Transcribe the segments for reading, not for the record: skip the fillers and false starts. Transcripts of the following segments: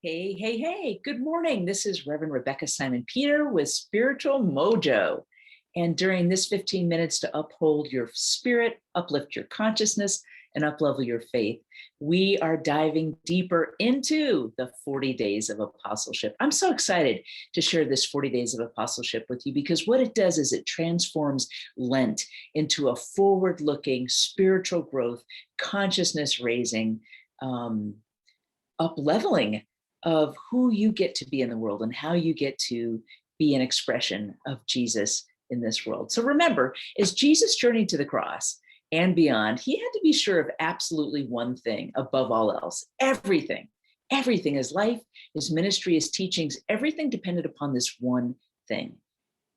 Hey, hey, hey, good morning. This is Reverend Rebekah Simon Peter with Spiritual Mojo. And during this 15 minutes to uphold your spirit, uplift your consciousness, and uplevel your faith, we are diving deeper into the 40 days of apostleship. I'm so excited to share this 40 days of apostleship with you because what it does is it transforms Lent into a forward-looking spiritual growth, consciousness raising, up-leveling of who you get to be in the world and how you get to be an expression of Jesus in this world. So remember, as Jesus journeyed to the cross and beyond, he had to be sure of absolutely one thing above all else. Everything, his life, his ministry, his teachings, everything depended upon this one thing.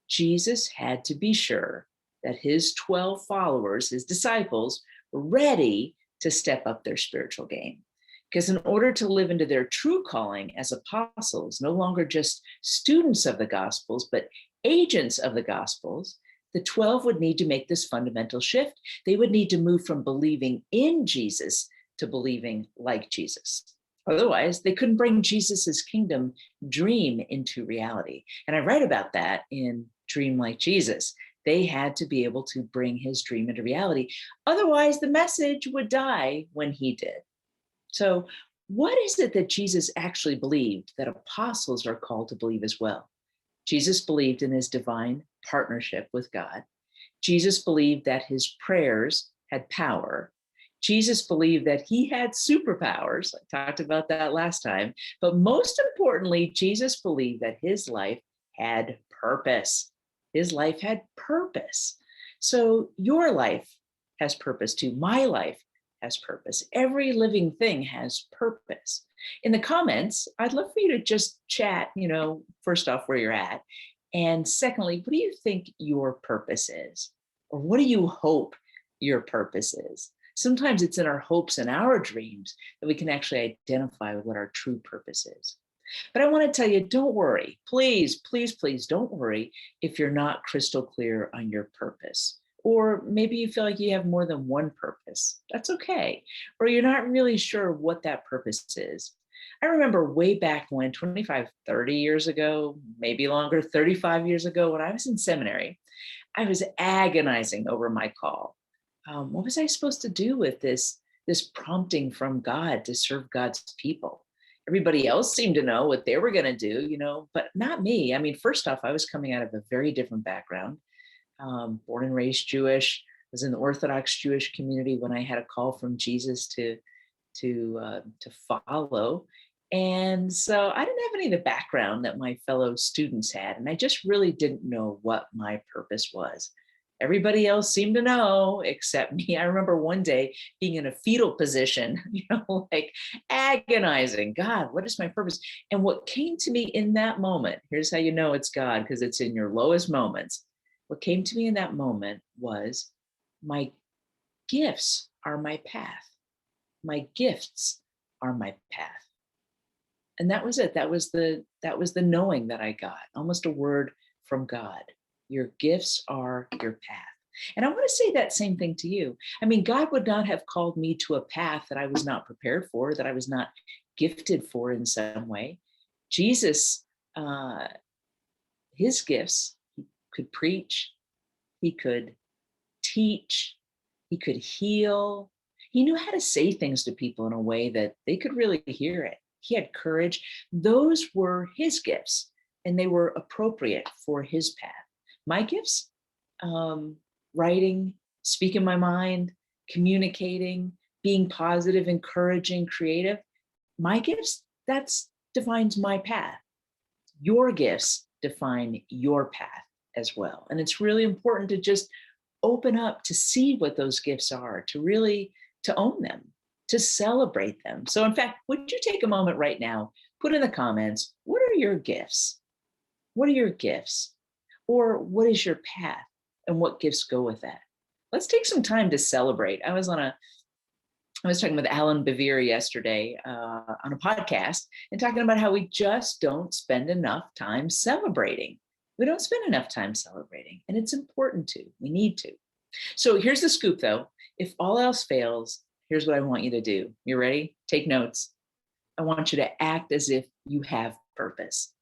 Jesus had to be sure that his 12 followers, his disciples, were ready to step up their spiritual game. Because in order to live into their true calling as apostles, no longer just students of the Gospels, but agents of the Gospels, the 12 would need to make this fundamental shift. They would need to move from believing in Jesus to believing like Jesus. Otherwise, they couldn't bring Jesus's kingdom dream into reality. And I write about that in Dream Like Jesus. They had to be able to bring his dream into reality. Otherwise, the message would die when he did. So what is it that Jesus actually believed that apostles are called to believe as well? Jesus believed in his divine partnership with God. Jesus believed that his prayers had power. Jesus believed that he had superpowers. I talked about that last time. But most importantly, Jesus believed that his life had purpose. His life had purpose. So your life has purpose too. My life has purpose. Every living thing has purpose. In the comments, I'd love for you to just chat, first off, where you're at. And secondly, what do you think your purpose is? Or what do you hope your purpose is? Sometimes it's in our hopes and our dreams that we can actually identify with what our true purpose is. But I want to tell you, don't worry. Please, please, please don't worry if you're not crystal clear on your purpose. Or maybe you feel like you have more than one purpose. That's okay. Or you're not really sure what that purpose is. I remember way back when, 25, 30 years ago, maybe longer, 35 years ago, when I was in seminary, I was agonizing over my call. What was I supposed to do with this prompting from God to serve God's people? Everybody else seemed to know what they were going to do, but not me. I mean, first off, I was coming out of a very different background. Born and raised Jewish, was in the Orthodox Jewish community when I had a call from Jesus to follow. And so I didn't have any of the background that my fellow students had. And I just really didn't know what my purpose was. Everybody else seemed to know except me. I remember one day being in a fetal position, like agonizing, God, what is my purpose? And what came to me in that moment, here's how you know it's God, because it's in your lowest moments. What came to me in that moment was my gifts are my path. My gifts are my path. And that was it. That was the knowing that I got, almost a word from God. Your gifts are your path. And I want to say that same thing to you. I mean, God would not have called me to a path that I was not prepared for, that I was not gifted for in some way. Jesus, his gifts, could preach, he could teach, he could heal. He knew how to say things to people in a way that they could really hear it. He had courage. Those were his gifts, and they were appropriate for his path. My gifts, writing, speaking my mind, communicating, being positive, encouraging, creative. My gifts, that defines my path. Your gifts define your path as well. And it's really important to just open up to see what those gifts are, to own them, to celebrate them. So in fact, would you take a moment right now, put in the comments, what are your gifts? What are your gifts? Or what is your path? And what gifts go with that? Let's take some time to celebrate. I was talking with Alan Bevere yesterday on a podcast and talking about how we just don't spend enough time celebrating. We don't spend enough time celebrating, and it's important to. We need to. So here's the scoop, though. If all else fails, here's what I want you to do. You ready? Take notes. I want you to act as if you have purpose.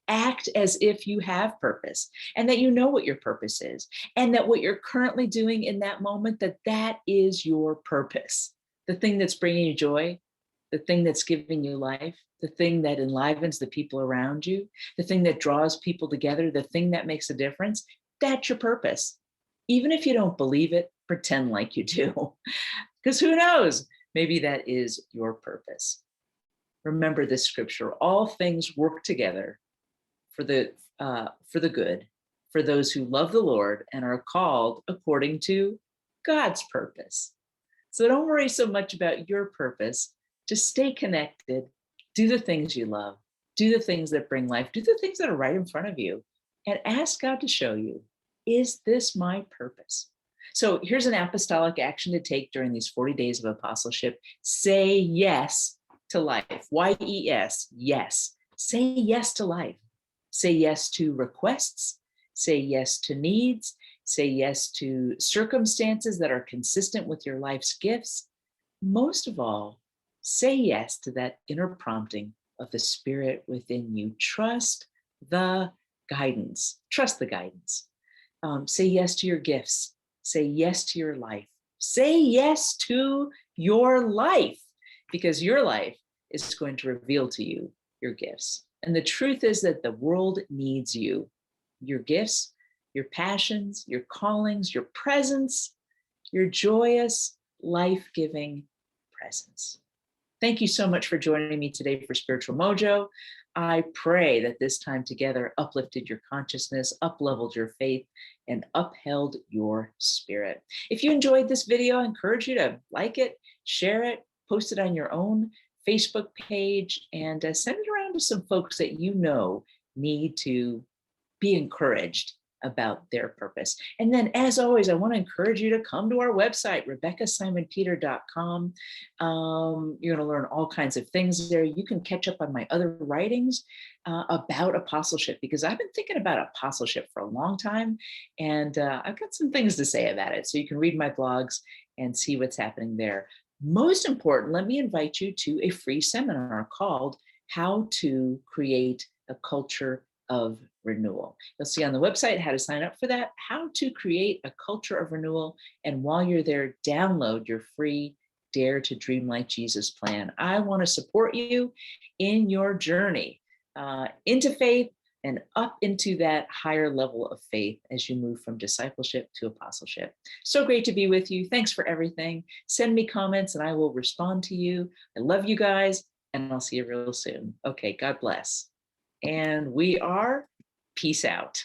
Act as if you have purpose and that you know what your purpose is, and that what you're currently doing in that moment, that is your purpose. The thing that's bringing you joy, the thing that's giving you life, the thing that enlivens the people around you, the thing that draws people together, the thing that makes a difference, that's your purpose. Even if you don't believe it, pretend like you do, because who knows? Maybe that is your purpose. Remember this scripture: all things work together for the good, for those who love the Lord and are called according to God's purpose. So don't worry so much about your purpose. Just stay connected. Do the things you love. Do the things that bring life. Do the things that are right in front of you. And ask God to show you, is this my purpose? So here's an apostolic action to take during these 40 days of apostleship. Say yes to life. Y-E-S, yes. Say yes to life. Say yes to requests. Say yes to needs. Say yes to circumstances that are consistent with your life's gifts. Most of all, say yes to that inner prompting of the Spirit within you. Trust the guidance. Trust the guidance. Say yes to your gifts. Say yes to your life. Say yes to your life, because your life is going to reveal to you your gifts. And the truth is that the world needs you, your gifts, your passions, your callings, your presence, your joyous, life-giving presence. Thank you so much for joining me today for Spiritual Mojo. I pray that this time together uplifted your consciousness, upleveled your faith, and upheld your spirit. If you enjoyed this video, I encourage you to like it, share it, post it on your own Facebook page, and send it around to some folks that you know need to be encouraged about their purpose. And then, as always, I want to encourage you to come to our website, RebekahSimonPeter.com. You're going to learn all kinds of things there. You can catch up on my other writings about apostleship, because I've been thinking about apostleship for a long time, and I've got some things to say about it. So you can read my blogs and see what's happening there. Most important, let me invite you to a free seminar called How to Create a Culture of Renewal. You'll see on the website how to sign up for that, how to create a culture of renewal. And while you're there, download your free Dare to Dream Like Jesus plan. I want to support you in your journey into faith and up into that higher level of faith as you move from discipleship to apostleship. So great to be with you. Thanks for everything. Send me comments and I will respond to you. I love you guys, and I'll see you real soon. Okay, God bless. And we are peace out.